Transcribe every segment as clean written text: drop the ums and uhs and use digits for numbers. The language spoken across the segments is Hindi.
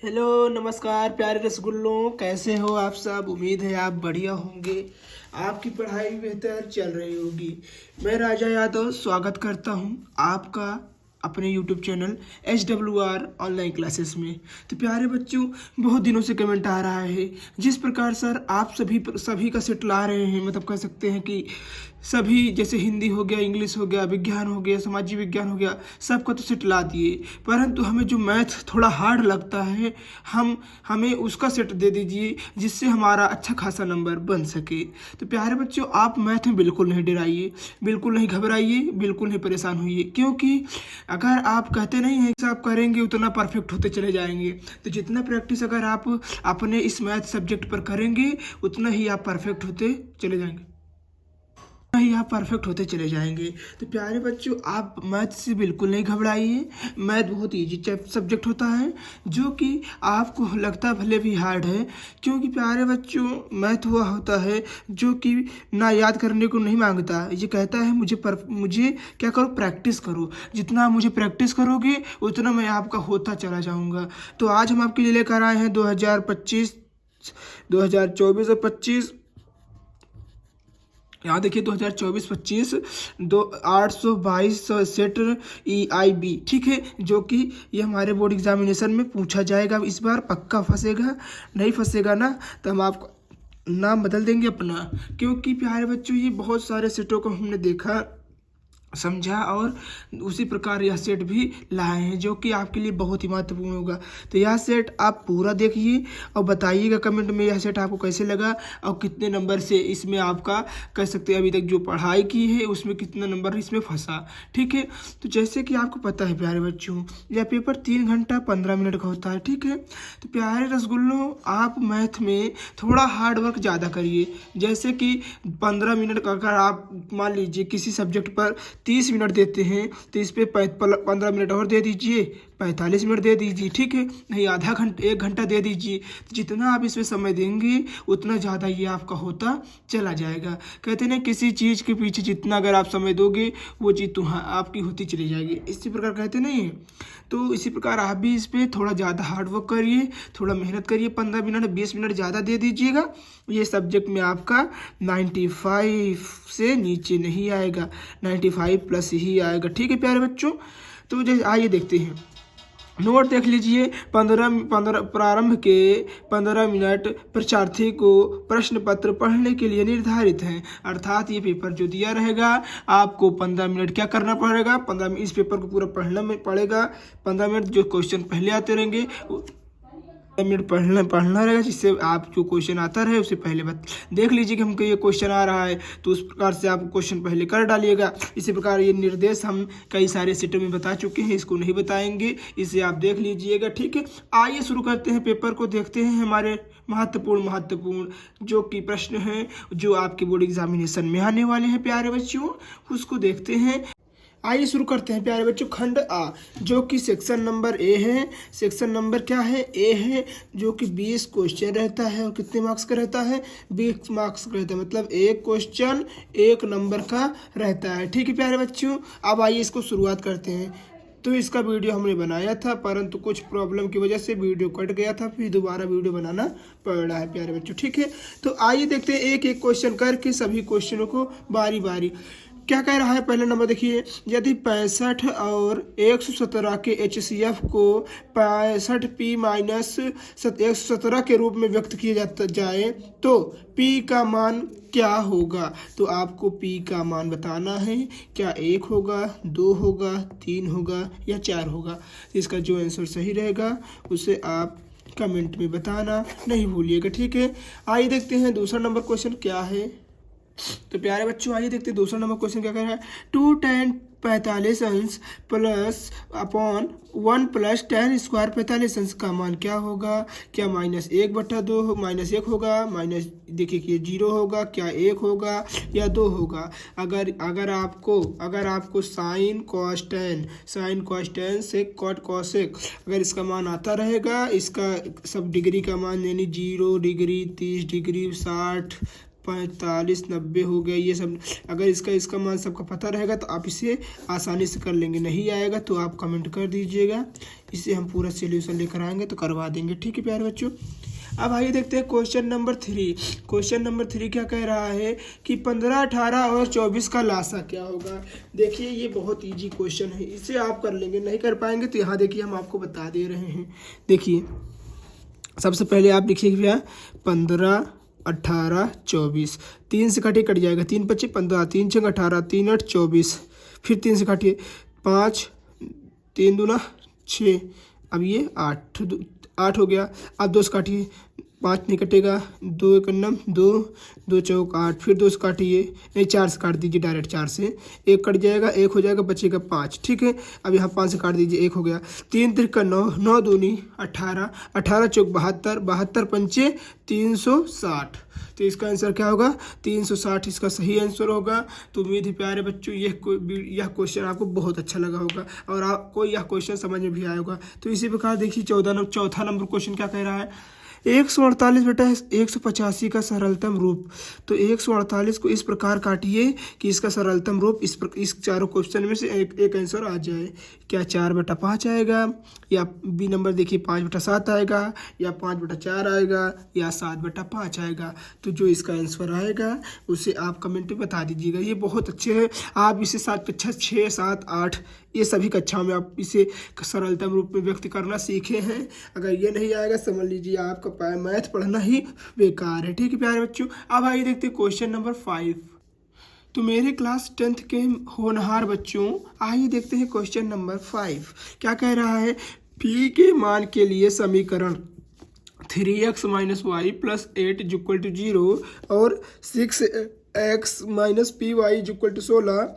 हेलो नमस्कार प्यारे रसगुल्लों, कैसे हो आप सब। उम्मीद है आप बढ़िया होंगे, आपकी पढ़ाई बेहतर चल रही होगी। मैं राजा यादव स्वागत करता हूं आपका अपने YouTube channel HWR online classes में। तो प्यारे बच्चों, बहुत दिनों से कमेंट आ रहा है जिस प्रकार सर आप सभी का सेट ला रहे हैं, मतलब कह सकते हैं कि सभी, जैसे हिंदी हो गया, इंग्लिश हो गया, विज्ञान हो गया, सामाजिक विज्ञान हो गया, सबका तो सेट ला दिए, परंतु हमें जो मैथ थोड़ा हार्ड लगता है हमें उसका सेट दे दीजिए जिससे हमारा अच्छा खासा नंबर बन सके। तो प्यारे बच्चों, आप मैथ में बिल्कुल नहीं डराइए, बिल्कुल नहीं घबराइए, बिल्कुल नहीं परेशान होइए, क्योंकि अगर आप कहते नहीं हैं कि आप करेंगे उतना परफेक्ट होते चले जाएंगे। तो जितना प्रैक्टिस अगर आप अपने इस मैथ सब्जेक्ट पर करेंगे उतना ही आप परफेक्ट होते चले जाएंगे, ही आप परफेक्ट होते चले जाएंगे। तो प्यारे बच्चों, आप मैथ से बिल्कुल नहीं घबराइए। मैथ बहुत ईजी सब्जेक्ट होता है जो कि आपको लगता भले भी हार्ड है, क्योंकि प्यारे बच्चों मैथ हुआ होता है जो कि ना याद करने को नहीं मांगता, ये कहता है मुझे क्या करो, प्रैक्टिस करो। जितना आप मुझे प्रैक्टिस करोगे उतना मैं आपका होता चला जाऊँगा। तो आज हम आपके लिए लेकर आए हैं 2025, 2024 और 25। यहाँ देखिए 2024-25 822 सेट EIB, ठीक है, जो कि ये हमारे बोर्ड एग्जामिनेशन में पूछा जाएगा। इस बार पक्का फंसेगा, नहीं फंसेगा ना तो हम आपको नाम बदल देंगे अपना, क्योंकि प्यारे बच्चों ये बहुत सारे सेटों को हमने देखा, समझा और उसी प्रकार यह सेट भी लाए हैं जो कि आपके लिए बहुत ही महत्वपूर्ण होगा। तो यह सेट आप पूरा देखिए और बताइएगा कमेंट में यह सेट आपको कैसे लगा और कितने नंबर से इसमें आपका, कह सकते हैं अभी तक जो पढ़ाई की है उसमें कितना नंबर इसमें फंसा, ठीक है। तो जैसे कि आपको पता है प्यारे बच्चों, यह पेपर 3 घंटा 15 मिनट का होता है, ठीक है। तो प्यारे रसगुल्लों, आप मैथ में थोड़ा हार्ड वर्क ज़्यादा करिए। जैसे कि 15 मिनट का अगर आप मान लीजिए किसी सब्जेक्ट पर 30 मिनट देते हैं तो इस पर 15 मिनट और दे दीजिए, 45 मिनट दे दीजिए, ठीक है। नहीं, आधा घंटा 1 घंटा दे दीजिए। तो जितना आप इसमें समय देंगे उतना ज़्यादा ये आपका होता चला जाएगा। कहते हैं किसी चीज़ के पीछे जितना अगर आप समय दोगे वो चीज़ आपकी होती चली जाएगी, इसी प्रकार कहते नहीं है। तो इसी प्रकार आप भी इस पर थोड़ा ज़्यादा हार्डवर्क करिए, थोड़ा मेहनत करिए, 15 मिनट 20 मिनट ज़्यादा दे दीजिएगा। ये सब्जेक्ट में आपका 95 से नीचे नहीं आएगा, 95 प्लस ही आएगा, ठीक है प्यारे बच्चों। तो जैसे आइए देखते हैं, नोट देख लीजिए। 15 प्रारंभ के 15 मिनट परीक्षार्थी को प्रश्न पत्र पढ़ने के लिए निर्धारित हैं, अर्थात ये पेपर जो दिया रहेगा आपको 15 मिनट क्या करना पड़ेगा, 15 मिनट इस पेपर को पूरा पढ़ना में पड़ेगा। 15 मिनट जो क्वेश्चन पहले आते रहेंगे 15 मिनट पढ़ना रहेगा, जिससे आप जो क्वेश्चन आता रहे उसे पहले देख लीजिए कि हमको ये क्वेश्चन आ रहा है, तो उस प्रकार से आप क्वेश्चन पहले कर डालिएगा। इसी प्रकार ये निर्देश हम कई सारे सेटों में बता चुके हैं, इसको नहीं बताएंगे, इसे आप देख लीजिएगा, ठीक है। आइए शुरू करते हैं पेपर को, देखते हैं हमारे महत्वपूर्ण जो कि प्रश्न हैं जो आपके बोर्ड एग्जामिनेशन में आने वाले हैं प्यारे बच्चों, उसको देखते हैं। आइए शुरू करते हैं प्यारे बच्चों। खंड आ, जो कि सेक्शन नंबर ए है। सेक्शन नंबर क्या है, ए है, जो कि 20 क्वेश्चन रहता है और कितने मार्क्स का रहता है, 20 मार्क्स का रहता है, मतलब एक क्वेश्चन 1 नंबर का रहता है, ठीक है प्यारे बच्चों। अब आइए इसको शुरुआत करते हैं। तो इसका वीडियो हमने बनाया था, परंतु कुछ प्रॉब्लम की वजह से वीडियो कट गया था, फिर दोबारा वीडियो बनाना पड़ रहा है प्यारे बच्चों, ठीक है। तो आइए देखते हैं एक एक क्वेश्चन करके सभी क्वेश्चनों को बारी बारी। क्या कह रहा है, पहला नंबर देखिए, यदि 65 और 117 के HCF को 65P माइनस 117 के रूप में व्यक्त किया जाता जाए तो P का मान क्या होगा। तो आपको P का मान बताना है, क्या 1 होगा, 2 होगा, 3 होगा या 4 होगा। इसका जो आंसर सही रहेगा उसे आप कमेंट में बताना नहीं भूलिएगा, ठीक है। आइए देखते हैं दूसरा नंबर क्वेश्चन क्या है। तो प्यारे बच्चों आइए देखते हैं दूसरा नंबर क्वेश्चन क्या कह रहा है। 2 tan 45 अंश plus upon 1 plus tan square 45 अंश का मान क्या होगा। क्या -1/2 -1 होगा, माइनस देखिए कि 0 होगा, क्या 1 होगा या 2 होगा। अगर आपको sine cos tan sec cot cosec अगर इसका मान आता रहेगा, इसका सब डिग्री का मान यानी 0 डिग्री 30 डिग्री 60 45 90 हो गया। ये सब अगर इसका मान सबका पता रहेगा तो आप इसे आसानी से कर लेंगे, नहीं आएगा तो आप कमेंट कर दीजिएगा, इसे हम पूरा सोल्यूशन लेकर आएंगे तो करवा देंगे। ठीक है प्यारे बच्चों, अब आइए देखते हैं क्वेश्चन नंबर 3। क्वेश्चन नंबर 3 क्या कह रहा है कि 15 18 और 24 का लासा क्या होगा। देखिए ये बहुत इजी क्वेश्चन है, इसे आप कर लेंगे, नहीं कर पाएंगे तो यहाँ देखिए हम आपको बता दे रहे हैं। देखिए सबसे पहले आप लिखिए भैया 15 18 24, 3 से काटिए कट जाएगा, 3 25 15, 3 6 18, 3 8 24, फिर 3 से काटिए 5, 3 दूना 6, अब ये 8 हो गया। अब 2 से काटिए, 5 नहीं कटेगा, 2 1 9 2, 2 चौक 8, फिर 2 से काटिए, नहीं 4 से काट दीजिए, डायरेक्ट 4 से 1 कट जाएगा, 1 हो जाएगा, बचेगा 5। ठीक है, अब यहाँ 5 से काट दीजिए, 1 हो गया। 3 3 9, 9 दूनी 18, 18 चौक 72, 72 पंचे 360, तो इसका आंसर क्या होगा 360, इसका सही आंसर होगा। तो उम्मीद है प्यारे बच्चों यह क्वेश्चन आपको बहुत अच्छा लगा होगा और आपको यह क्वेश्चन समझ में भी आया होगा। तो इसी प्रकार देखिए चौथा नंबर क्वेश्चन क्या कह रहा है, 148 बटा 185 का सरलतम रूप। तो 148 को इस प्रकार काटिए कि इसका सरलतम रूप इस चारों क्वेश्चन में से एक आंसर आ जाए। क्या 4 बटा 5 आएगा, या बी नंबर देखिए 5 बटा 7 आएगा, या 5 बटा 4 आएगा, या 7 बटा 5 आएगा। तो जो इसका आंसर आएगा उसे आप कमेंट में बता दीजिएगा। ये बहुत अच्छे है, आप इसे 7 कक्षा 6 7 8 ये सभी कक्षाओं में आप इसे सरलतम रूप में व्यक्त करना सीखे हैं। अगर ये नहीं आएगा समझ लीजिए आपका मैथ पढ़ना ही बेकार है। ठीक है प्यारे बच्चों, अब आइए देखते हैं क्वेश्चन नंबर 5। तो मेरे क्लास 10th के होनहार बच्चों आइए देखते हैं क्वेश्चन नंबर 5 क्या कह रहा है। पी के मान के लिए समीकरण 3x - y + 8 = 0 और 6x - py = 16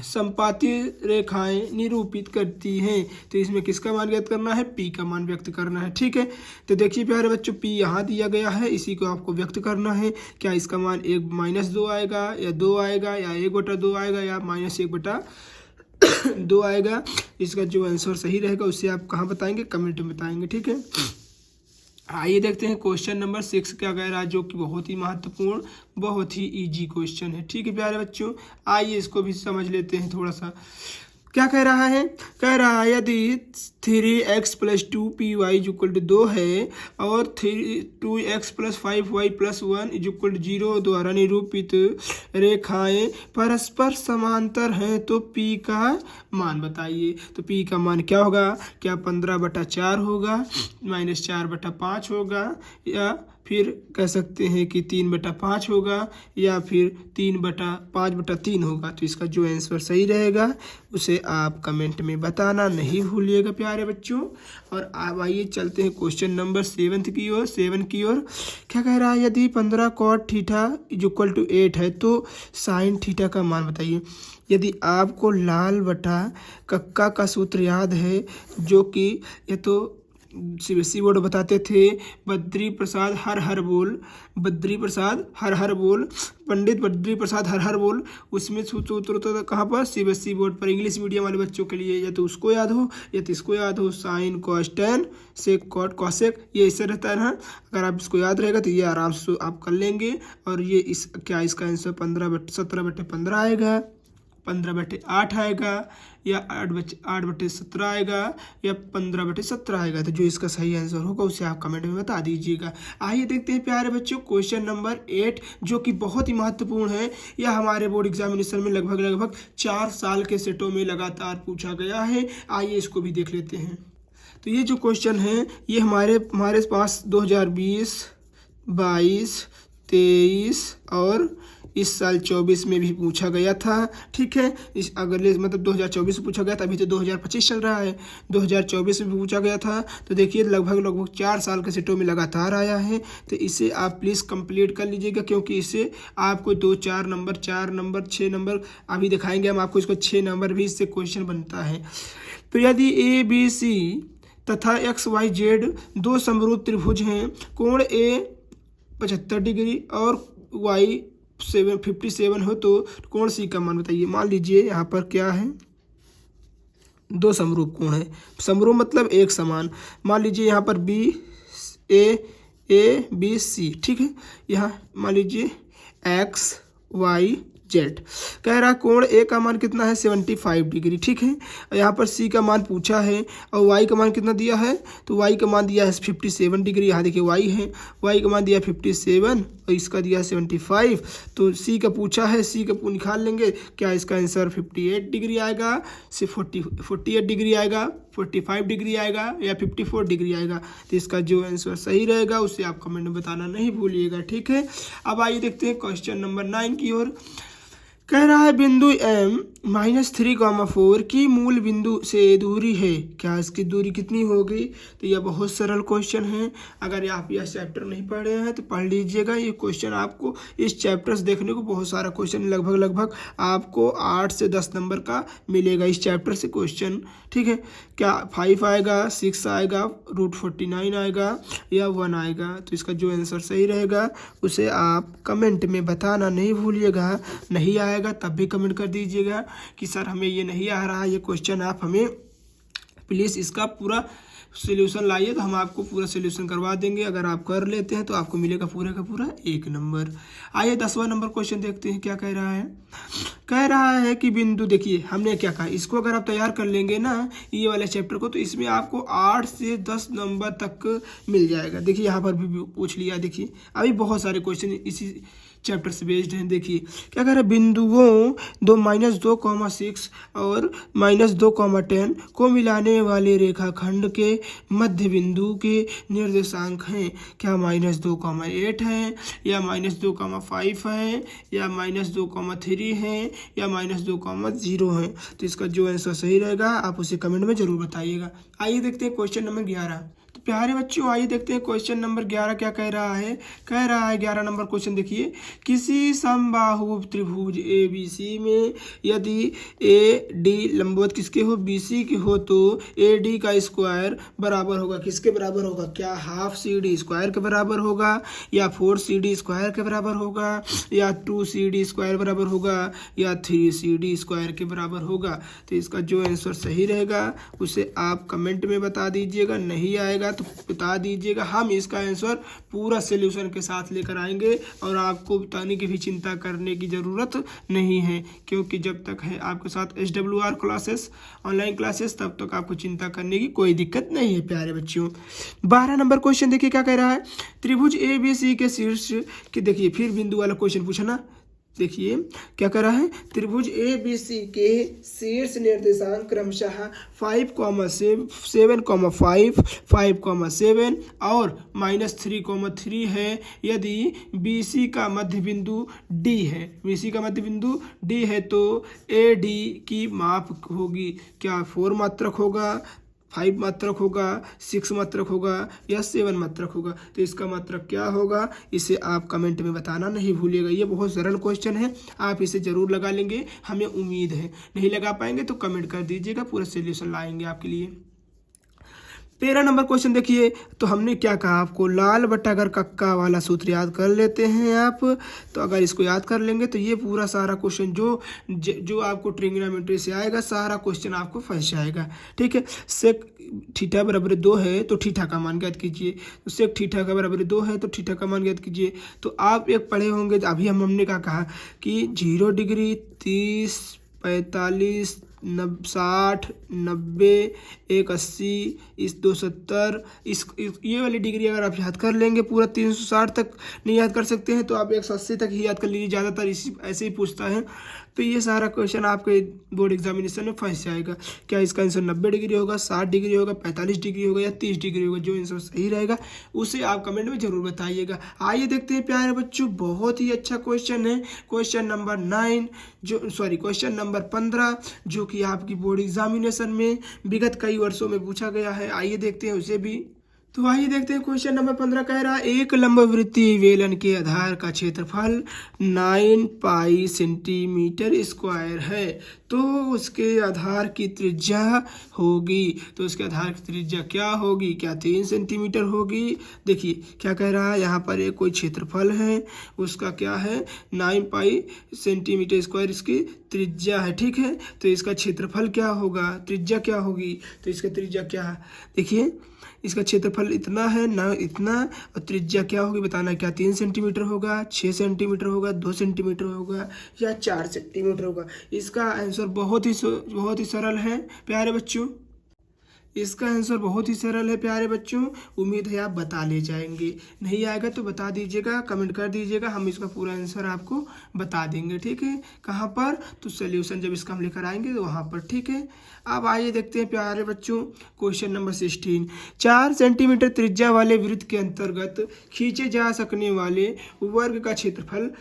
संपाती रेखाएं निरूपित करती हैं। तो इसमें किसका मान व्यक्त करना है, पी का मान व्यक्त करना है। ठीक है, तो देखिए प्यारे बच्चों पी यहाँ दिया गया है, इसी को आपको व्यक्त करना है। क्या इसका मान 1 - 2 आएगा, या 2 आएगा, या 1/2 आएगा, या -1/2 आएगा। इसका जो आंसर सही रहेगा उसे आप कहाँ बताएंगे, कमेंट में बताएंगे। ठीक है, आइए देखते हैं क्वेश्चन नंबर 6 क्या कह रहा है, जो कि बहुत ही महत्वपूर्ण बहुत ही इजी क्वेश्चन है। ठीक है प्यारे बच्चों, आइए इसको भी समझ लेते हैं थोड़ा सा। क्या कह रहा है, कह रहा है यदि 3x + 2py = 2 है और 2x + 5y + 1 = 0 द्वारा निरूपित रेखाएं परस्पर समांतर हैं तो p का मान बताइए। तो p का मान क्या होगा, क्या 15 बटा 4 होगा, -4 बटा 5 होगा, या फिर कह सकते हैं कि 3 बटा 5 होगा, या फिर 5 बटा 3 होगा। तो इसका जो आंसर सही रहेगा उसे आप कमेंट में बताना नहीं भूलिएगा प्यारे बच्चों। और अब आइए चलते हैं क्वेश्चन नंबर 7 की ओर। क्या कह रहा है, यदि 15 cot θ = 8 है तो sin θ का मान बताइए। यदि आपको लाल बटा कक्का का सूत्र याद है, जो कि ये तो CBSE बोर्ड बताते थे, बद्री प्रसाद हर हर बोल, बद्री प्रसाद हर हर बोल, पंडित बद्री प्रसाद हर हर बोल, उसमें सूत्र होता था कहाँ पर, CBSE बोर्ड पर। इंग्लिश मीडियम वाले बच्चों के लिए या तो उसको याद हो या तो इसको याद हो, sign cos tan sec cot cosec, ये ऐसे रहता है ना। अगर आप इसको याद रहेगा तो ये आराम से आप कर लेंगे। और ये इसका आंसर 17/15 आएगा, 15/8 आएगा, या 8/17 आएगा, या 15/17 आएगा। तो जो इसका सही आंसर होगा उसे आप कमेंट में बता दीजिएगा। आइए देखते हैं प्यारे बच्चों क्वेश्चन नंबर 8, जो कि बहुत ही महत्वपूर्ण है। यह हमारे बोर्ड एग्जामिनेशन में लगभग 4 साल के सेटों में लगातार पूछा गया है। आइए इसको भी देख लेते हैं। तो ये जो क्वेश्चन है ये हमारे पास 2020, 22, 23 और इस साल 24 में भी पूछा गया था। ठीक है, इस अगले मतलब 2024 में पूछा गया था, अभी तो 2025 चल रहा है, 2024 में भी पूछा गया था। तो देखिए लगभग 4 साल के सेटों में लगातार आया है। तो इसे आप प्लीज़ कंप्लीट कर लीजिएगा, क्योंकि इसे आपको 2 4 नंबर 4 नंबर 6 नंबर अभी दिखाएंगे हम आपको, इसको 6 नंबर भी इससे क्वेश्चन बनता है। तो यदि ABC तथा XYZ 2 समरूप त्रिभुज हैं, कोण A 75 डिग्री और Y 57 हो तो कोण C का मान बताइए। मान लीजिए यहाँ पर क्या है, 2 समरूप कोण है, समरूप मतलब एक समान। मान लीजिए यहाँ पर A B C, ठीक है, यहाँ मान लीजिए एक्स वाई जेड। कह रहा कोण ए का मान कितना है 75 डिग्री, ठीक है। और यहाँ पर सी का मान पूछा है और वाई का मान कितना दिया है, तो वाई का मान दिया है 57 डिग्री। यहाँ देखिए वाई है, वाई का मान दिया है 57 और इसका दिया है 75। तो सी का पूछा है, सी का निकाल लेंगे। क्या इसका आंसर 58 डिग्री आएगा, सिर्फ 48 डिग्री आएगा, 45 डिग्री आएगा या 54 डिग्री आएगा। तो इसका जो आंसर सही रहेगा उसे आप कमेंट में बताना नहीं भूलिएगा, ठीक है। अब आइए देखते हैं क्वेश्चन नंबर 9 की ओर। कह रहा है बिंदु m -3,4 की मूल बिंदु से दूरी है, क्या इसकी दूरी कितनी होगी। तो यह बहुत सरल क्वेश्चन है। अगर आप यह चैप्टर नहीं पढ़े हैं तो पढ़ लीजिएगा। ये क्वेश्चन आपको इस चैप्टर से देखने को बहुत सारा क्वेश्चन लगभग आपको 8 से 10 नंबर का मिलेगा इस चैप्टर से क्वेश्चन, ठीक है। क्या 5 आएगा, 6 आएगा, √49 आएगा या 1 आएगा। तो इसका जो आंसर सही रहेगा उसे आप कमेंट में बताना नहीं भूलिएगा। नहीं आएगा तब भी कमेंट कर दीजिएगा कि सर हमें ये नहीं आ रहा है ये क्वेश्चन, आप हमें प्लीज़ इसका पूरा सोल्यूशन लाइए तो हम आपको पूरा सोल्यूशन करवा देंगे। अगर आप कर लेते हैं तो आपको मिलेगा पूरे का पूरा 1 नंबर। आइए 10वां नंबर क्वेश्चन देखते हैं क्या कह रहा है। कह रहा है कि बिंदु, देखिए हमने क्या कहा, इसको अगर आप तैयार कर लेंगे ना ये वाले चैप्टर को, तो इसमें आपको 8 से 10 नंबर तक मिल जाएगा। देखिए यहाँ पर भी पूछ लिया, देखिए अभी बहुत सारे क्वेश्चन इसी चैप्टर से बेस्ड हैं। देखिए क्या कह रहा है, बिंदुओं -2,6 और -2,10 को मिलाने वाले रेखाखंड के मध्य बिंदु के निर्देशांक हैं। क्या -2,8 है या -2,5 है या -2,3 है या -2,0 है। तो इसका जो आंसर सही रहेगा आप उसे कमेंट में जरूर बताइएगा। आइए देखते हैं क्वेश्चन नंबर 11। तो प्यारे बच्चों आइए देखते हैं क्वेश्चन नंबर 11 क्या कह रहा है। कह रहा है 11 नंबर क्वेश्चन देखिए, किसी समबाहु त्रिभुज ABC में यदि AD लंबवत किसके हो, BC के हो, तो AD का स्क्वायर बराबर होगा किसके बराबर होगा। क्या हाफ CD स्क्वायर के बराबर होगा या 4CD स्क्वायर के बराबर होगा या 2CD स्क्वायर बराबर होगा या 3CD स्क्वायर के बराबर होगा। तो इसका जो आंसर सही रहेगा उसे आप कमेंट में बता दीजिएगा। नहीं आएगा तो बता दीजिएगा, हम इसका आंसर पूरा सॉल्यूशन के साथ लेकर आएंगे और आपको बताने की भी चिंता करने की ज़रूरत नहीं है, क्योंकि जब तक है आपके साथ SWR क्लासेस, ऑनलाइन क्लासेस, तब तक आपको चिंता करने की कोई दिक्कत नहीं है प्यारे बच्चों। 12 नंबर क्वेश्चन देखिए क्या कह रहा है, त्रिभुज ABC के शीर्ष के, देखिए फिर बिंदु वाला क्वेश्चन पूछा ना। देखिए क्या कर रहा है, त्रिभुज ABC के शीर्ष निर्देशांक क्रमशः 5,7,5, 5,7 और -3,3 है यदि BC का मध्य बिंदु D है। BC का मध्य बिंदु D है तो AD की माप होगी। क्या 4 मात्रक होगा, 5 मात्रक होगा, 6 मात्रक होगा या 7 मात्रक होगा। तो इसका मात्रक क्या होगा इसे आप कमेंट में बताना नहीं भूलिएगा। ये बहुत सरल क्वेश्चन है, आप इसे ज़रूर लगा लेंगे, हमें उम्मीद है। नहीं लगा पाएंगे तो कमेंट कर दीजिएगा, पूरा सोल्यूशन लाएंगे आपके लिए। 13 नंबर क्वेश्चन देखिए, तो हमने क्या कहा आपको, लाल बटागर कक्का वाला सूत्र याद कर लेते हैं आप। तो अगर इसको याद कर लेंगे तो ये पूरा सारा क्वेश्चन जो आपको ट्रिग्नोमेट्री से आएगा सारा क्वेश्चन आपको फंस जाएगा, ठीक है। सेक थीटा बराबर 2 है तो थीटा का मान ज्ञात कीजिए। तो सेक थीटा का बराबर 2 है तो थीटा का मान ज्ञात कीजिए। तो आप एक पढ़े होंगे, अभी हमने क्या कहा कि 0 डिग्री, 30, 45, 60, 90, 180, 270, ये वाली डिग्री अगर आप याद कर लेंगे, पूरा 360 तक नहीं याद कर सकते हैं तो आप 180 तक ही याद कर लीजिए, ज़्यादातर इसी ऐसे ही पूछता है। तो ये सारा क्वेश्चन आपके बोर्ड एग्जामिनेशन में फंस जाएगा। क्या इसका आंसर 90 डिग्री होगा, 60 डिग्री होगा, 45 डिग्री होगा या 30 डिग्री होगा। जो आंसर सही रहेगा उसे आप कमेंट में जरूर बताइएगा। आइए देखते हैं प्यारे बच्चों, बहुत ही अच्छा क्वेश्चन है, क्वेश्चन नंबर 15 जो कि आपकी बोर्ड एग्जामिनेशन में विगत कई वर्षों में पूछा गया है। आइए देखते हैं उसे भी। तो आइए देखते हैं क्वेश्चन नंबर 15 कह रहा है, एक लंबवृत्तीय बेलन के आधार का क्षेत्रफल 9 पाई सेंटीमीटर स्क्वायर है तो उसके आधार की त्रिज्या होगी। तो उसके आधार की त्रिज्या क्या होगी, क्या 3 सेंटीमीटर होगी। देखिए क्या कह रहा है, यहाँ पर एक कोई क्षेत्रफल है, उसका क्या है 9 पाई सेंटीमीटर स्क्वायर इसकी त्रिज्या है, ठीक है। तो इसका क्षेत्रफल क्या होगा, त्रिज्या क्या होगी। तो इसका त्रिज्या क्या है, देखिए इसका क्षेत्रफल इतना है ना इतना, और त्रिज्या क्या होगी बताना, क्या 3 सेंटीमीटर होगा, 6 सेंटीमीटर होगा, 2 सेंटीमीटर होगा या 4 सेंटीमीटर होगा। इसका आंसर बहुत ही सरल है प्यारे बच्चों, इसका आंसर बहुत ही सरल है प्यारे बच्चों। उम्मीद है आप बता ले जाएंगे, नहीं आएगा तो बता दीजिएगा, कमेंट कर दीजिएगा, हम इसका पूरा आंसर आपको बता देंगे। ठीक है, कहाँ पर, तो सोल्यूशन जब इसका हम लेकर आएंगे तो वहाँ पर। ठीक है, अब आइए देखते हैं प्यारे बच्चों क्वेश्चन नंबर 16। 4 सेंटीमीटर त्रिज्या वाले वृत्त के अंतर्गत खींचे जा सकने वाले वर्ग का क्षेत्रफल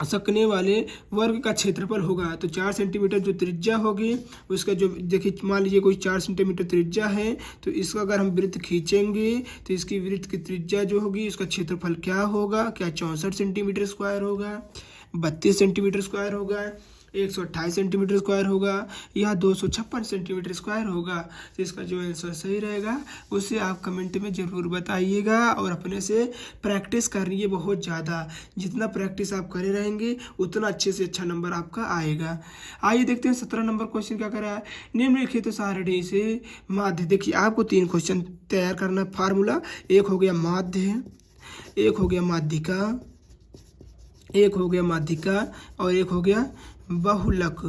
सकने वाले वर्ग का क्षेत्रफल होगा। तो 4 सेंटीमीटर जो त्रिज्या होगी उसका जो, देखिए मान लीजिए कोई 4 सेंटीमीटर त्रिज्या है, तो इसका अगर हम वृत्त खींचेंगे तो इसकी वृत्त की त्रिज्या जो होगी उसका क्षेत्रफल क्या होगा, क्या 64 सेंटीमीटर स्क्वायर होगा, 32 सेंटीमीटर स्क्वायर होगा, 128 सेंटीमीटर स्क्वायर होगा या 256 सेंटीमीटर स्क्वायर होगा। तो इसका जो आंसर सही रहेगा उसे आप कमेंट में ज़रूर बताइएगा, और अपने से प्रैक्टिस करनी है बहुत ज़्यादा। जितना प्रैक्टिस आप करे रहेंगे उतना अच्छे से अच्छा नंबर आपका आएगा। आइए देखते हैं 17 नंबर क्वेश्चन क्या कर रहा है। निम्नलिखित सारणी से माध्य, देखिए आपको 3 क्वेश्चन तैयार करना है। फार्मूला, एक हो गया माध्य, एक हो गया माध्यिका, एक हो गया माध्यिका और एक हो गया बहुलक।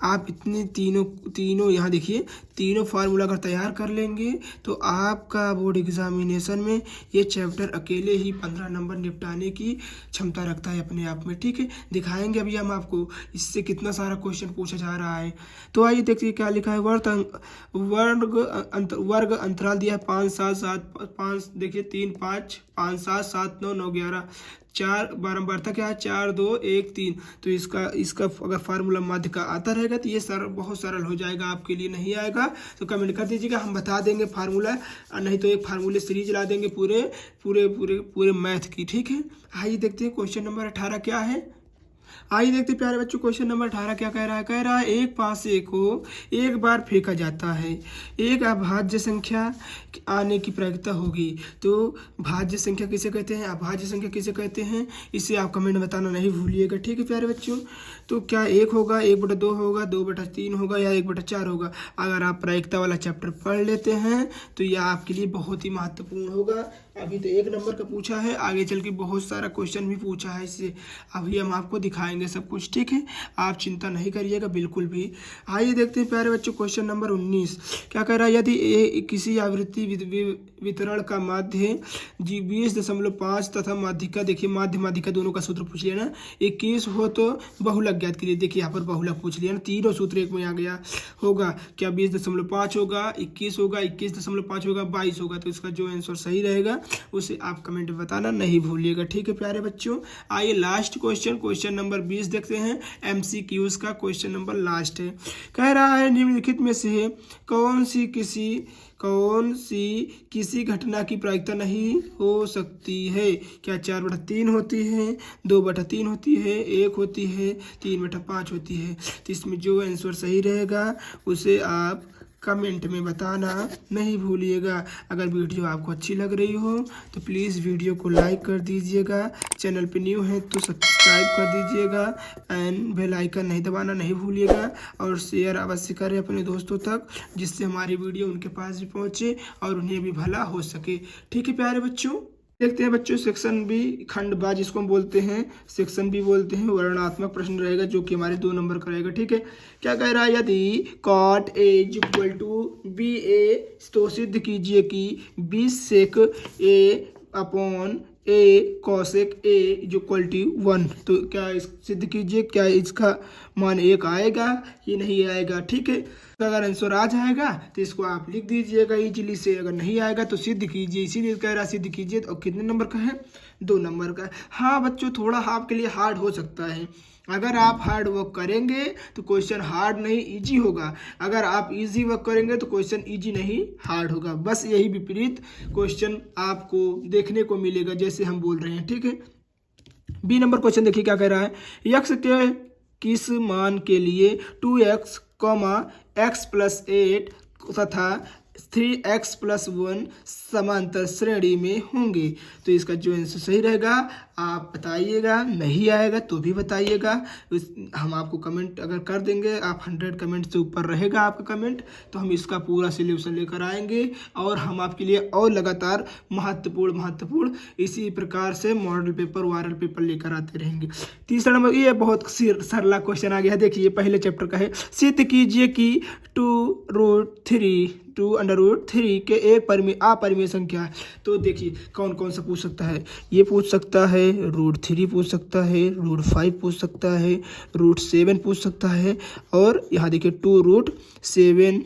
आप इतने तीनों यहाँ देखिए, तीनों फार्मूला अगर तैयार कर लेंगे तो आपका बोर्ड एग्जामिनेशन में ये चैप्टर अकेले ही 15 नंबर निपटाने की क्षमता रखता है अपने आप में। ठीक है, दिखाएंगे अभी हम आपको इससे कितना सारा क्वेश्चन पूछा जा रहा है। तो आइए देखिए क्या लिखा है। वर्ग अंतराल दिया है 5 7 7 5, देखिए 3 5 5 7 7 9 9 11, 4 बारंबारता क्या है 4 2 1 3। तो इसका अगर फार्मूला माध्य का आता रहेगा तो ये बहुत सरल हो जाएगा आपके लिए। नहीं आएगा तो कमेंट कर दीजिएगा, हम बता देंगे फार्मूला, नहीं तो एक फार्मूले सीरीज ला देंगे पूरे पूरे पूरे पूरे मैथ की। ठीक है, आइए देखते हैं क्वेश्चन नंबर 18 क्या है। आइए देखते प्यारे बच्चों क्वेश्चन नंबर 18 क्या कह रहा है। एक पासे को एक बार फेंका जाता है, एक अभाज्य संख्या आने की प्रायिकता होगी। तो भाज्य संख्या किसे कहते हैं, अभाज्य संख्या किसे कहते हैं, इसे आप कमेंट में बताना नहीं भूलिएगा। ठीक है प्यारे बच्चों, तो क्या 1 होगा, 1/2 होगा, 2/3 होगा या 1/4 होगा। अगर आप प्रायिकता वाला चैप्टर पढ़ लेते हैं तो यह आपके लिए बहुत ही महत्वपूर्ण होगा। अभी तो 1 नंबर का पूछा है, आगे चल के बहुत सारा क्वेश्चन भी पूछा है इससे, अभी हम आपको दिखाएंगे सब कुछ। ठीक है, आप चिंता नहीं करिएगा बिल्कुल भी। आइए देखते हैं प्यारे बच्चों क्वेश्चन नंबर 19 क्या कह रहा है। यदि किसी आवृत्ति वितरण का माध्य 20.5 तथा माध्यिका, देखिए माध्यिका दोनों का सूत्र पूछ लिया ना, 21 हो तो बहुलक ज्ञात कीजिए। देखिए यहाँ पर बहुलक पूछ लिया ना, तीनों सूत्र एक में आ गया। होगा क्या 20.5 होगा, 21 होगा, 21.5 होगा, 22 होगा। तो इसका जो आंसर सही रहेगा उसे आप कमेंट में बताना नहीं भूलिएगा। ठीक है प्यारे बच्चों, आइए लास्ट क्वेश्चन नंबर 20 देखते हैं। MCQs का क्वेश्चन नंबर लास्ट है। कह रहा है निम्नलिखित में से कौन सी किसी घटना की प्रायिकता नहीं हो सकती है। क्या 4/3 होती है, 2/3 होती है, 1 होती है, 3/5 होती है। तो इसमें जो आंसर सही रहेगा उसे आप कमेंट में बताना नहीं भूलिएगा। अगर वीडियो आपको अच्छी लग रही हो तो प्लीज़ वीडियो को लाइक कर दीजिएगा, चैनल पे न्यू है तो सब्सक्राइब कर दीजिएगा, एंड बेल आइकन नहीं दबाना नहीं भूलिएगा, और शेयर अवश्य करें अपने दोस्तों तक, जिससे हमारी वीडियो उनके पास भी पहुँचे और उन्हें भी भला हो सके। ठीक है प्यारे बच्चों, देखते हैं बच्चों सेक्शन बी, खंड बा जिसको हम बोलते हैं, सेक्शन बी बोलते हैं। वर्णनात्मक प्रश्न रहेगा जो कि हमारे 2 नंबर का रहेगा। ठीक है, क्या कह रहा है। यदि cot A = BA तो सिद्ध कीजिए कि 20 sec A/A cosec A = 1। तो क्या सिद्ध कीजिए, क्या इसका मान 1 आएगा कि नहीं आएगा। ठीक है, अगर आंसर आ जाएगा तो इसको आप लिख दीजिएगा इजीली से, अगर नहीं आएगा तो सिद्ध कीजिए। इसीलिए कह रहा सिद्ध कीजिए। और कितने नंबर का है, 2 नंबर का। हाँ बच्चों, थोड़ा आपके लिए हार्ड हो सकता है। अगर आप हार्ड वर्क करेंगे तो क्वेश्चन हार्ड नहीं इजी होगा, अगर आप इजी वर्क करेंगे तो क्वेश्चन इजी नहीं हार्ड होगा। बस यही विपरीत क्वेश्चन आपको देखने को मिलेगा जैसे हम बोल रहे हैं। ठीक है, बी नंबर क्वेश्चन देखिए क्या कह रहा है। यक्स के किस मान के लिए 2x, x+8 तथा 3x+1 समांतर श्रेणी में होंगे। तो इसका जो आंसर सही रहेगा आप बताइएगा, नहीं आएगा तो भी बताइएगा। हम आपको कमेंट अगर कर देंगे, आप 100 कमेंट से ऊपर रहेगा आपका कमेंट, तो हम इसका पूरा सोल्यूशन लेकर आएंगे और हम आपके लिए और लगातार महत्वपूर्ण इसी प्रकार से मॉडल पेपर, वायरल पेपर लेकर आते रहेंगे। तीसरा नंबर, ये बहुत सरला क्वेश्चन आ गया है। देखिए पहले चैप्टर का है। सिद्ध कीजिए कि 2√3 के एक अपरिमेय संख्या है। तो देखिए कौन कौन सा पूछ सकता है। ये पूछ सकता है, √3 पूछ सकता है, √5 पूछ सकता है, √7 पूछ सकता है, और यहाँ देखिए 2√7,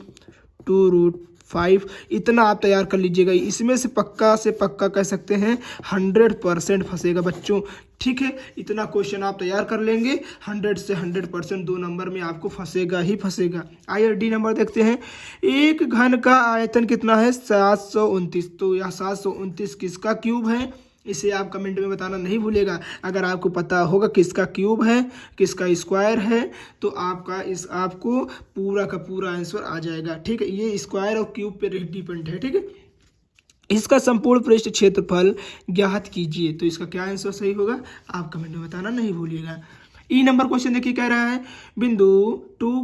2√5। इतना आप तैयार कर लीजिएगा। इसमें से पक्का कह सकते हैं 100% फंसेगा बच्चों। ठीक है, इतना क्वेश्चन आप तैयार कर लेंगे, 100 से 100% 2 नंबर में आपको फंसेगा ही फंसेगा। आइए डी नंबर देखते हैं। एक घन का आयतन कितना है? 729। तो यह 729 किसका क्यूब है? इसे आप कमेंट में बताना नहीं भूलेगा। अगर आपको पता होगा किसका क्यूब है, किसका स्क्वायर है, तो आपको पूरा का पूरा आंसर आ जाएगा। ठीक है, ये स्क्वायर और क्यूब पे डिपेंड है। ठीक है, इसका संपूर्ण पृष्ठ क्षेत्रफल ज्ञात कीजिए। तो इसका क्या आंसर सही होगा, आप कमेंट में बताना नहीं भूलिएगा। ई नंबर क्वेश्चन देखिए, कह रहा है बिंदु 2,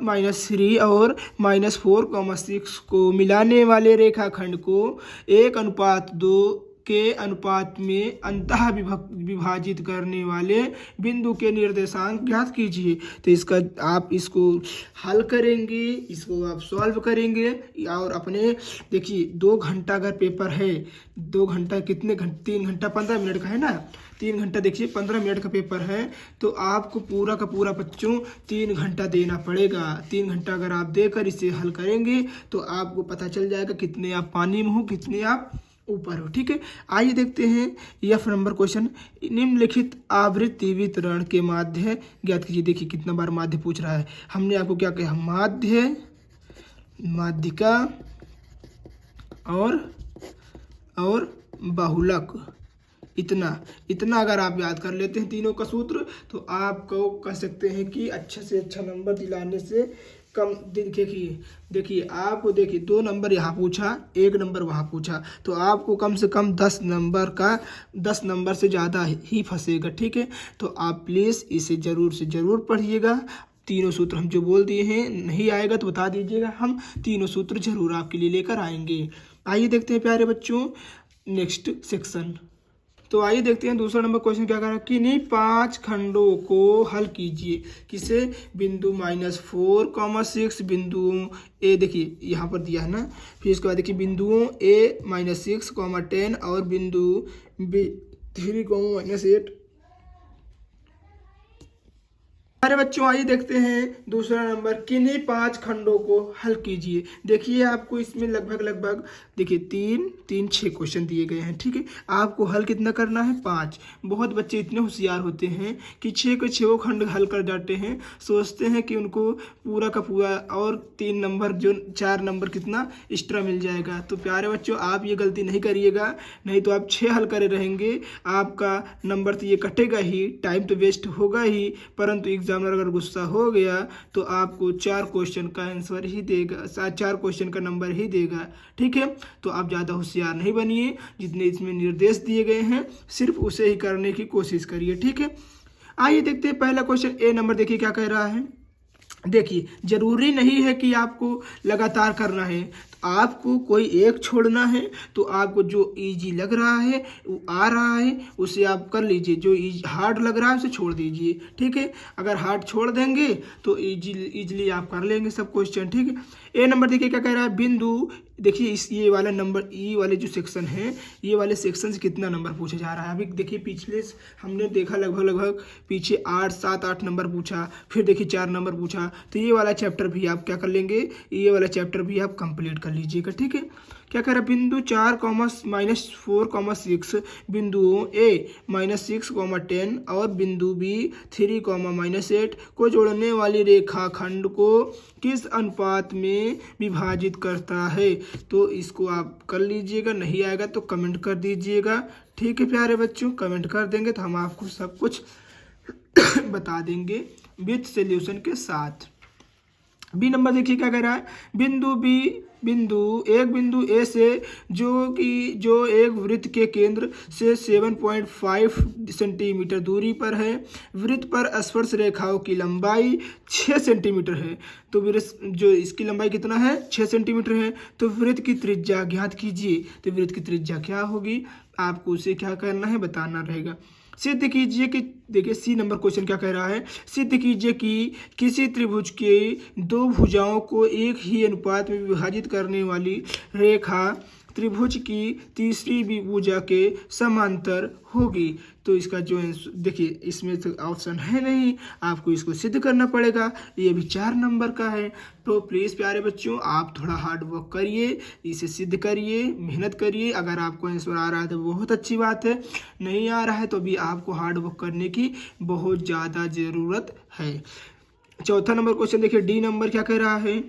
-3 और -4, 6 को मिलाने वाले रेखाखंड को 1:2 के अनुपात में अंतः विभाजित करने वाले बिंदु के निर्देशांक ज्ञात कीजिए। तो इसका आप इसको हल करेंगे, इसको आप सॉल्व करेंगे और अपने देखिए 2 घंटा अगर पेपर है, 2 घंटा कितने घंटे, 3 घंटा 15 मिनट का है ना, 3 घंटा देखिए 15 मिनट का पेपर है, तो आपको पूरा का पूरा बच्चों 3 घंटा देना पड़ेगा। 3 घंटा अगर आप देकर इसे हल करेंगे तो आपको पता चल जाएगा कितने आप पानी में हो, कितने आप ऊपर हो। ठीक है, आइए देखते हैं एफ नंबर क्वेश्चन। निम्नलिखित आवृत्ति वितरण के माध्य ज्ञात कीजिए। देखिए कितना बार माध्य पूछ रहा है। हमने आपको क्या कहा, माध्य, माध्यिका और बाहुलक। इतना अगर आप याद कर लेते हैं तीनों का सूत्र, तो आपको कह सकते हैं कि अच्छा से अच्छा नंबर दिलाने से कम। देखिए आपको 2 नंबर यहाँ पूछा, 1 नंबर वहाँ पूछा, तो आपको कम से कम 10 नंबर से ज़्यादा ही फंसेगा। ठीक है, तो आप प्लीज़ इसे ज़रूर से ज़रूर पढ़िएगा। तीनों सूत्र हम जो बोल दिए हैं, नहीं आएगा तो बता दीजिएगा, हम तीनों सूत्र जरूर आपके लिए लेकर आएंगे। आइए देखते हैं प्यारे बच्चों नेक्स्ट सेक्शन। तो आइए देखते हैं दूसरा नंबर क्वेश्चन क्या कर रहा है। किन्हीं 5 खंडों को हल कीजिए। किसे? बिंदु -4, 6 बिंदुओं ए, देखिए यहाँ पर दिया है ना, फिर इसके बाद देखिए बिंदुओं A -6, 10 और बिंदु B 3, -8। अरे बच्चों आइए देखते हैं दूसरा नंबर। किन्हीं 5 खंडों को हल कीजिए। देखिए आपको इसमें लगभग देखिए 3, 6 क्वेश्चन दिए गए हैं। ठीक है, आपको हल कितना करना है? 5। बहुत बच्चे इतने होशियार होते हैं कि 6 के 6 खंड हल कर जाते हैं, सोचते हैं कि उनको पूरा का पूरा और 3 नंबर जो 4 नंबर कितना एक्स्ट्रा मिल जाएगा। तो प्यारे बच्चों आप ये गलती नहीं करिएगा, नहीं तो आप 6 हल करे रहेंगे, आपका नंबर तो ये कटेगा ही, टाइम तो वेस्ट होगा ही, परंतु एग्जामिनर अगर गुस्सा हो गया तो आपको 4 क्वेश्चन का आंसर ही देगा, 4 क्वेश्चन का नंबर ही देगा। ठीक है, तो आप ज़्यादा होशियार नहीं बनिए, जितने इसमें निर्देश दिए गए हैं सिर्फ उसे ही करने की कोशिश करिए। ठीक है, आइए देखते हैं पहला क्वेश्चन। ए नंबर देखिए क्या कह रहा है। देखिए जरूरी नहीं है कि आपको लगातार करना है, तो आपको कोई एक छोड़ना है, तो आपको जो इजी लग रहा है, वो आ रहा है, उसे आप कर लीजिए, जो हार्ड लग रहा है उसे छोड़ दीजिए। ठीक है, अगर हार्ड छोड़ देंगे तो इजीली आप कर लेंगे सब क्वेश्चन। ठीक है, ए नंबर देखिए क्या कह रहा है। बिंदु देखिए ये वाला नंबर, ई वाले जो सेक्शन है, ये वाले सेक्शन से कितना नंबर पूछा जा रहा है। अभी देखिए पिछले हमने देखा लगभग पीछे 7-8 नंबर पूछा, फिर देखिए 4 नंबर पूछा, तो ये वाला चैप्टर भी आप क्या कर लेंगे, ये वाला चैप्टर भी आप कंप्लीट कर लीजिएगा। ठीक है, क्या कह रहा है। बिंदु 4, -4, 6 बिंदुओं A -6, 10 और बिंदु B 3, -8 को जोड़ने वाली रेखाखंड को किस अनुपात में विभाजित करता है। तो इसको आप कर लीजिएगा, नहीं आएगा तो कमेंट कर दीजिएगा। ठीक है प्यारे बच्चों, कमेंट कर देंगे तो हम आपको सब कुछ बता देंगे विथ सोल्यूशन के साथ। बी नंबर देखिए क्या कह रहा है। बिंदु B एक बिंदु ए से जो एक वृत्त के केंद्र से 7.5 सेंटीमीटर दूरी पर है, वृत्त पर स्पर्श रेखाओं की लंबाई 6 सेंटीमीटर है। तो वृत्त जो इसकी लंबाई कितना है, 6 सेंटीमीटर है। तो वृत्त की त्रिज्या ज्ञात कीजिए। तो वृत्त की त्रिज्या क्या होगी, आपको उसे क्या करना है, बताना रहेगा। सिद्ध कीजिए कि, देखिए सी नंबर क्वेश्चन क्या कह रहा है, सिद्ध कीजिए कि किसी त्रिभुज के दो भुजाओं को एक ही अनुपात में विभाजित करने वाली रेखा त्रिभुज की तीसरी भी भुजा के समांतर होगी। तो इसका जो है, देखिए इसमें तो ऑप्शन है नहीं, आपको इसको सिद्ध करना पड़ेगा। ये भी 4 नंबर का है। तो प्लीज़ प्यारे बच्चों, आप थोड़ा हार्ड वर्क करिए, इसे सिद्ध करिए, मेहनत करिए। अगर आपको आंसर आ रहा है तो बहुत अच्छी बात है, नहीं आ रहा है तो भी आपको हार्ड वर्क करने की बहुत ज़्यादा ज़रूरत है। चौथा नंबर क्वेश्चन देखिए, डी नंबर क्या कह रहा है,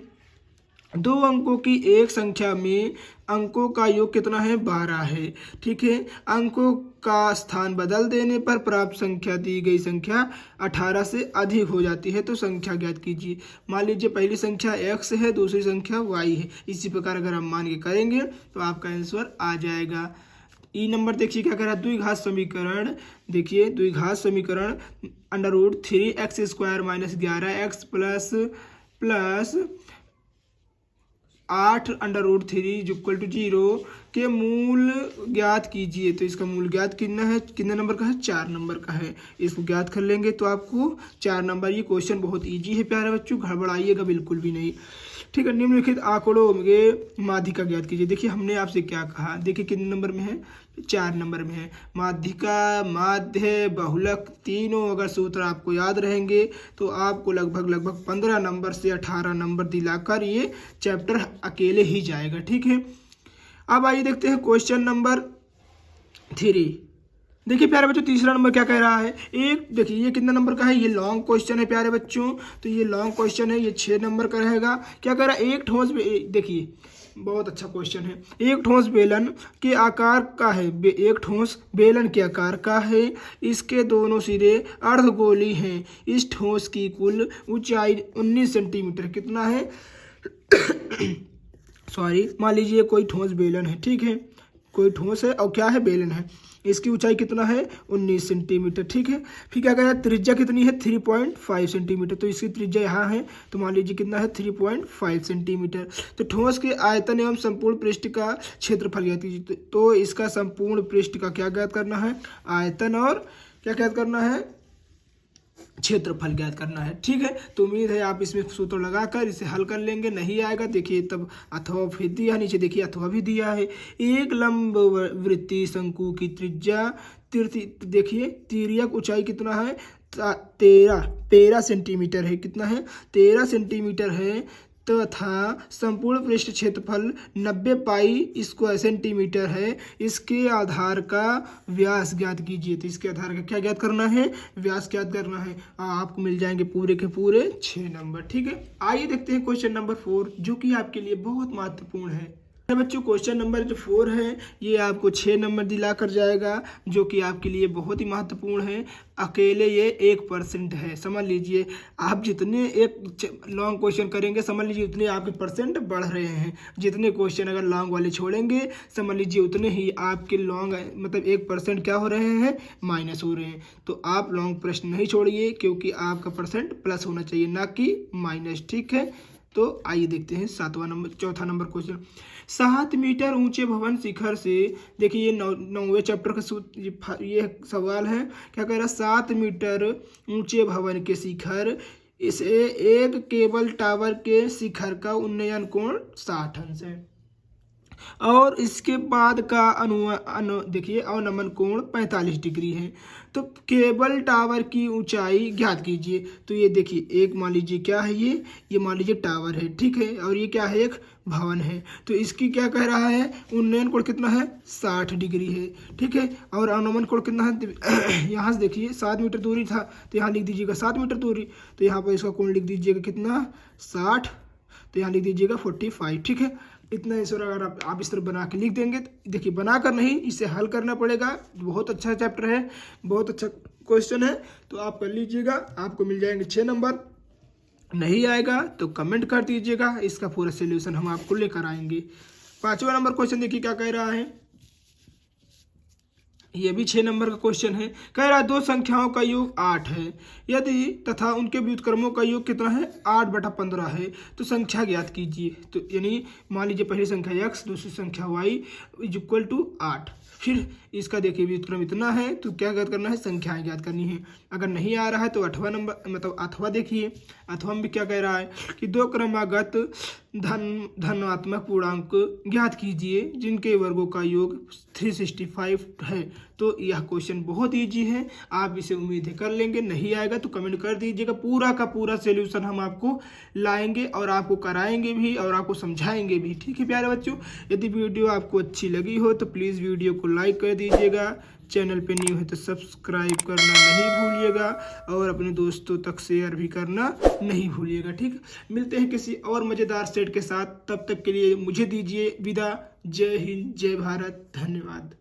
2 अंकों की एक संख्या में अंकों का योग कितना है, 12 है। ठीक है, अंकों का स्थान बदल देने पर प्राप्त संख्या दी गई संख्या 18 से अधिक हो जाती है। तो संख्या ज्ञात कीजिए। मान लीजिए पहली संख्या x है, दूसरी संख्या y है। इसी प्रकार अगर हम मान के करेंगे तो आपका आंसर आ जाएगा। ई नंबर देखिए क्या कह रहा है, द्विघात समीकरण। देखिए द्विघात समीकरण √3x² - 11x प्लस 8 √3 = 0 के मूल ज्ञात कीजिए। तो इसका मूल ज्ञात कितना है, कितने नंबर का है, 4 नंबर का है। इसको ज्ञात कर लेंगे तो आपको 4 नंबर। ये क्वेश्चन बहुत इजी है प्यारे बच्चों, गड़बड़ाइएगा बिल्कुल भी नहीं। ठीक है, निम्नलिखित आंकड़ों के माध्यिका ज्ञात कीजिए। देखिए हमने आपसे क्या कहा, देखिए कितने नंबर में है, 4 नंबर में है। माध्यिका, माध्य, बहुलक तीनों अगर सूत्र आपको याद रहेंगे तो आपको लगभग 15 नंबर से 18 नंबर दिलाकर ये चैप्टर अकेले ही जाएगा। ठीक है, अब आइए देखते हैं क्वेश्चन नंबर 3। देखिए प्यारे बच्चों, तीसरा नंबर क्या कह रहा है, एक देखिए ये कितना नंबर का है, ये लॉन्ग क्वेश्चन है प्यारे बच्चों। तो ये लॉन्ग क्वेश्चन है, ये 6 नंबर का रहेगा। क्या कह रहा है, एक ठोस, देखिए बहुत अच्छा क्वेश्चन है। एक ठोस बेलन के आकार का है, एक ठोस बेलन के आकार का है, इसके दोनों सिरे अर्धगोली हैं। इस ठोस की कुल ऊंचाई 19 सेंटीमीटर कितना है सॉरी, मान लीजिए कोई ठोस बेलन है। ठीक है, कोई ठोस है और क्या है, बेलन है। इसकी ऊंचाई कितना है, 19 सेंटीमीटर। ठीक है, फिर क्या कह रहा है, त्रिज्या कितनी है, 3.5 सेंटीमीटर। तो इसकी त्रिज्या यहाँ है, तो मान लीजिए कितना है, 3.5 सेंटीमीटर। तो ठोस के आयतन एवं संपूर्ण पृष्ठ का क्षेत्रफल ज्ञात कीजिए। तो इसका संपूर्ण पृष्ठ का क्या ज्ञात करना है, आयतन, और क्या ज्ञात करना है, क्षेत्रफल ज्ञात करना है। ठीक है, तो उम्मीद है आप इसमें सूत्र लगाकर इसे हल कर लेंगे। नहीं आएगा देखिए तब अथवा फिर दिया, नीचे देखिए अथवा भी दिया है। एक लंब वृत्तीय शंकु की त्रिज्या देखिए तिर्यक ऊंचाई कितना है, 13 सेंटीमीटर है। कितना है, 13 सेंटीमीटर है तथा संपूर्ण पृष्ठ क्षेत्रफल 90 पाई स्क्वायर सेंटीमीटर है। इसके आधार का व्यास ज्ञात कीजिए। तो इसके आधार का क्या ज्ञात करना है, व्यास ज्ञात करना है। आपको मिल जाएंगे पूरे के पूरे 6 नंबर। ठीक है, आइए देखते हैं क्वेश्चन नंबर 4, जो कि आपके लिए बहुत महत्वपूर्ण है। बच्चों क्वेश्चन नंबर जो 4 है ये आपको 6 नंबर दिला कर जाएगा, जो कि आपके लिए बहुत ही महत्वपूर्ण है। अकेले ये 1% है। समझ लीजिए आप जितने एक लॉन्ग क्वेश्चन करेंगे, समझ लीजिए उतने आपके परसेंट बढ़ रहे हैं। जितने क्वेश्चन अगर लॉन्ग वाले छोड़ेंगे, समझ लीजिए उतने ही आपके लॉन्ग मतलब 1% क्या हो रहे हैं, माइनस हो रहे हैं। तो आप लॉन्ग प्रश्न नहीं छोड़िए, क्योंकि आपका परसेंट प्लस होना चाहिए, ना कि माइनस। ठीक है, तो आइए देखते हैं चौथा नंबर क्वेश्चन। 7 मीटर ऊंचे भवन शिखर से, देखिए ये 9वें चैप्टर का ये सवाल है। क्या कह रहा है, 7 मीटर ऊंचे भवन के शिखर इसे एक केबल टावर के शिखर का उन्नयन कोण 60 अंश है और इसके बाद का देखिए अवनमन कोण 45 डिग्री है। तो केबल टावर की ऊंचाई ज्ञात कीजिए। तो ये देखिए एक मान लीजिए क्या है, ये मान लीजिए टावर है। ठीक है, और ये क्या है, एक भवन है। तो इसकी क्या कह रहा है, उन्नयन कोण कितना है, 60 डिग्री है। ठीक है, और अवनमन कोण कितना है, यहाँ से देखिए 7 मीटर दूरी था, तो यहाँ लिख दीजिएगा 7 मीटर दूरी। तो यहाँ पर इसका कोण लिख दीजिएगा कितना, 60, तो यहाँ लिख दीजिएगा 45। ठीक है, इतना आंसर अगर आप इस तरह बना के लिख देंगे, तो देखिए बनाकर नहीं, इसे हल करना पड़ेगा। बहुत अच्छा चैप्टर है, बहुत अच्छा क्वेश्चन है, तो आप कर लीजिएगा, आपको मिल जाएंगे 6 नंबर। नहीं आएगा तो कमेंट कर दीजिएगा, इसका पूरा सोल्यूशन हम आपको लेकर आएंगे। 5वां नंबर क्वेश्चन देखिए क्या कह रहा है। ये भी 6 नंबर का क्वेश्चन है। कह रहा है दो संख्याओं का योग 8 है यदि तथा उनके व्युत्क्रमों का योग कितना है 8/15 है तो संख्या ज्ञात कीजिए। तो यानी मान लीजिए पहली संख्या x दूसरी संख्या y इज इक्वल टू 8। फिर इसका देखिए व्युत्क्रम इतना है तो क्या ज्ञात करना है, संख्याएं ज्ञात करनी है। अगर नहीं आ रहा है तो 8वां नंबर मतलब अथवा देखिए, अथवा में भी क्या कह रहा है कि दो क्रमागत धनात्मक पूर्णांक ज्ञात कीजिए जिनके वर्गों का योग 365 है। तो यह क्वेश्चन बहुत इजी है, आप इसे उम्मीद कर लेंगे। नहीं आएगा तो कमेंट कर दीजिएगा, पूरा का पूरा सोल्यूशन हम आपको लाएंगे और आपको कराएंगे भी और आपको समझाएंगे भी। ठीक है प्यारे बच्चों, यदि वीडियो आपको अच्छी लगी हो तो प्लीज़ वीडियो को लाइक कर दीजिएगा, चैनल पे न्यू है तो सब्सक्राइब करना नहीं भूलिएगा और अपने दोस्तों तक शेयर भी करना नहीं भूलिएगा। ठीक, मिलते हैं किसी और मज़ेदार सेट के साथ, तब तक के लिए मुझे दीजिए विदा। जय हिंद, जय भारत, धन्यवाद।